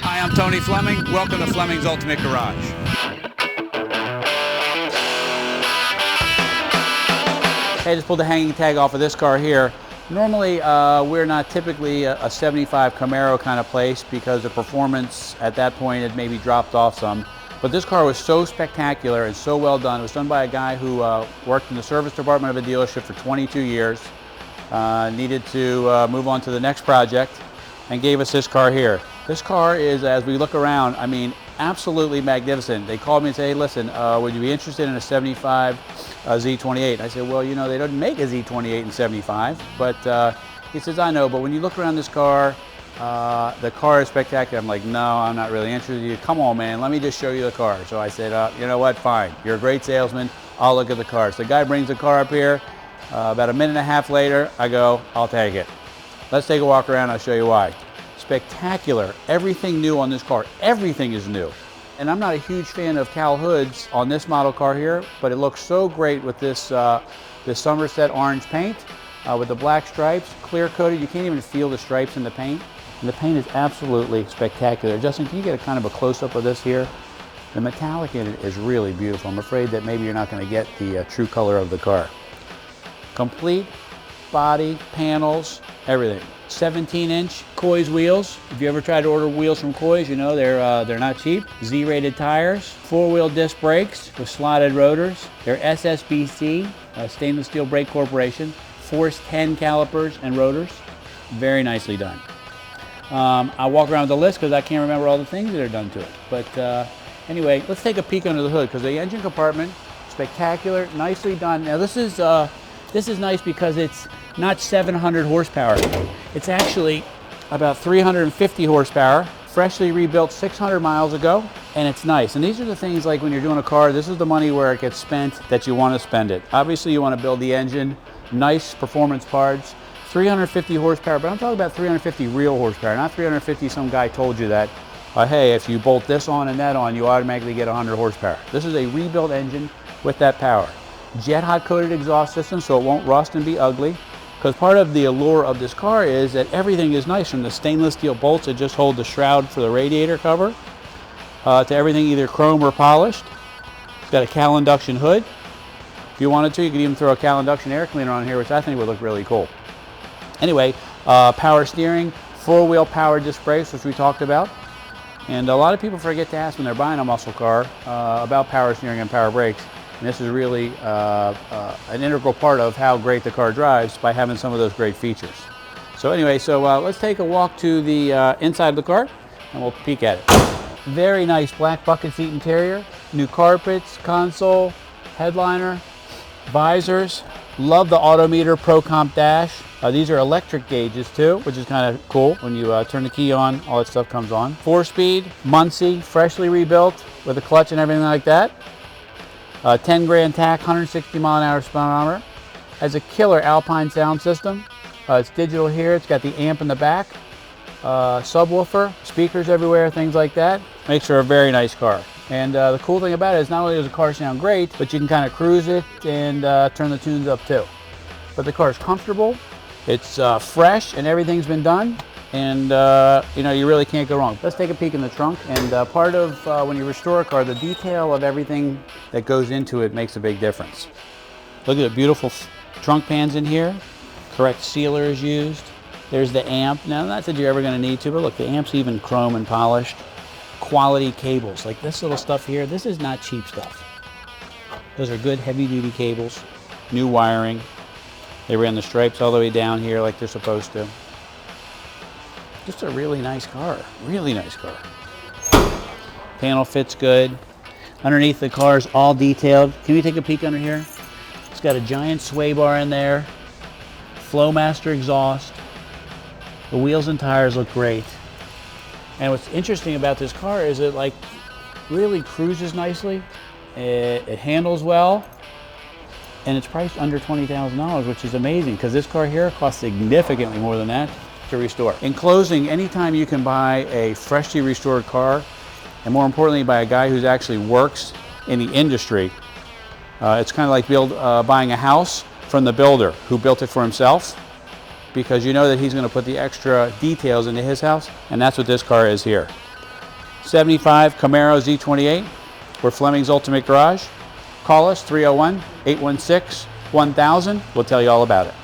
Hi, I'm Tony Fleming. Welcome to Fleming's Ultimate Garage. Hey, I just pulled the hanging tag off of this car here. Normally, we're not typically a 75 Camaro kind of place because the performance at that point had maybe dropped off some. But this car was so spectacular and so well done. It was done by a guy who worked in the service department of a dealership for 22 years. Needed to move on to the next project and gave us this car here. This car is, as we look around, I mean, absolutely magnificent. They called me and said, hey, listen, would you be interested in a 75 Z28? I said, well, you know, they don't make a Z28 in 75, but he says, I know, but when you look around this car, the car is spectacular. I'm like, no, I'm not really interested in you. Come on, man, let me just show you the car. So I said, you know what, fine. You're a great salesman. I'll look at the car. So the guy brings the car up here. About a minute and a half later, I go, I'll take it. Let's take a walk around. I'll show you why. Spectacular. Everything new on this car. Everything is new. And I'm not a huge fan of cowl hoods on this model car here, but it looks so great with this, this Somerset orange paint with the black stripes, clear coated. You can't even feel the stripes in the paint. And the paint is absolutely spectacular. Justin, can you get a kind of a close-up of this here? The metallic in it is really beautiful. I'm afraid that maybe you're not going to get the true color of the car. Complete body, panels, everything. 17-inch Coys wheels. If you ever tried to order wheels from Coys, you know they're not cheap. Z-rated tires, four-wheel disc brakes with slotted rotors. They're SSBC, Stainless Steel Brake Corporation. Force 10 calipers and rotors. Very nicely done. I'll walk around with the list because I can't remember all the things that are done to it. But anyway, let's take a peek under the hood because the engine compartment, spectacular, nicely done. Now this is nice because it's not 700 horsepower. It's actually about 350 horsepower, freshly rebuilt 600 miles ago, and it's nice. And these are the things like when you're doing a car, this is the money where it gets spent that you want to spend it. Obviously you want to build the engine, nice performance parts, 350 horsepower, but I'm talking about 350 real horsepower, not 350 some guy told you that, hey, if you bolt this on and that on, you automatically get 100 horsepower. This is a rebuilt engine with that power. Jet hot coated exhaust system so it won't rust and be ugly. Because part of the allure of this car is that everything is nice, from the stainless steel bolts that just hold the shroud for the radiator cover to everything either chrome or polished. It's got a cowl induction hood. If you wanted to, you could even throw a cowl induction air cleaner on here, which I think would look really cool. Anyway, power steering, four-wheel power disc brakes, which we talked about. And a lot of people forget to ask when they're buying a muscle car about power steering and power brakes. And this is really an integral part of how great the car drives by having some of those great features. So anyway, let's take a walk to the inside of the car and we'll peek at it. Very nice black bucket seat interior, new carpets, console, headliner, visors. Love the Autometer Pro Comp dash. These are electric gauges too, which is kind of cool. When you turn the key on, all that stuff comes on. 4-speed, Muncie, freshly rebuilt with a clutch and everything like that. 10 grand tack, 160 mile an hour speedometer. Has a killer Alpine sound system. It's digital here. It's got the amp in the back. Subwoofer, speakers everywhere, things like that. Makes for a very nice car. And the cool thing about it is not only does the car sound great, but you can kind of cruise it and turn the tunes up too. But the car is comfortable. It's fresh and everything's been done. And you know, you really can't go wrong. Let's take a peek in the trunk. And part of when you restore a car, the detail of everything that goes into it makes a big difference. Look at the beautiful trunk pans in here. Correct sealer is used. There's the amp. Now, not that you're ever going to need to, but look, the amp's even chrome and polished. Quality cables, like this little stuff here. This is not cheap stuff. Those are good heavy-duty cables. New wiring. They ran the stripes all the way down here like they're supposed to. Just a really nice car, really nice car. Panel fits good. Underneath the car is all detailed. Can we take a peek under here? It's got a giant sway bar in there. Flowmaster exhaust. The wheels and tires look great. And what's interesting about this car is it like really cruises nicely. It handles well. And it's priced under $20,000, which is amazing because this car here costs significantly more than that to restore. In closing, anytime you can buy a freshly restored car, and more importantly by a guy who actually works in the industry, it's kind of like buying a house from the builder who built it for himself, because you know that he's going to put the extra details into his house, and that's what this car is here. 75 Camaro Z28. We're Fleming's Ultimate Garage. Call us 301-816-1000. We'll tell you all about it.